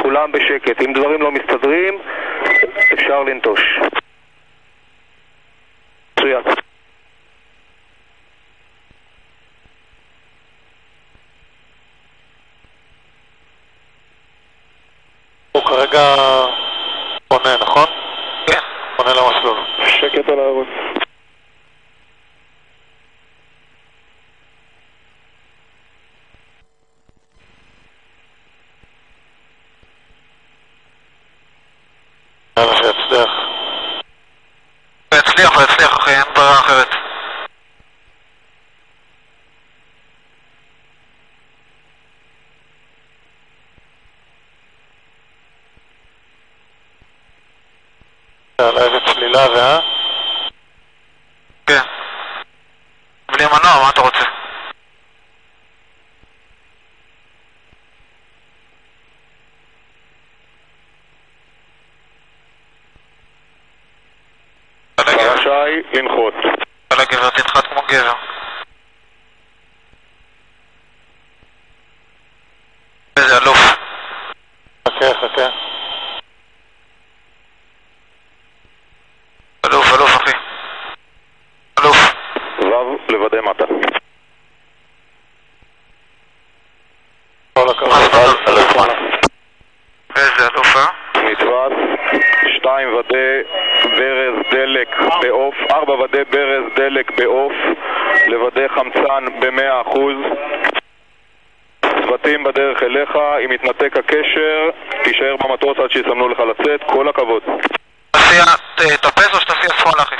כולם בשקט. אם דברים לא מסתדרים, אפשר לנטוש. מצוין. הוא כרגע פונה, נכון? כן. פונה למסלול. שקט על הערוץ. יאללה, שיצליח. הוא יצליח אחי, אין ברירה אחרת. יאללה, איזה צלילה כן. בלי מנוע, מה אתה רוצה? רשאי לנחות. יאללה גבר, תנחת כמו גבר. איזה אלוף. חכה. אלוף אחי. אלוף. וו לוודא מטה. כל הכבוד. אלוף. איזה אלוף, נתפס. 2 ודא ברז דלק בעוף, 4 ודא ברז דלק בעוף, לוודא חמצן ב100%. צוותים בדרך אליך, אם יתנתק הקשר, תישאר במטוס עד שיסמנו לך לצאת. כל הכבוד. תטפס או שתסיע שמאלה אחי?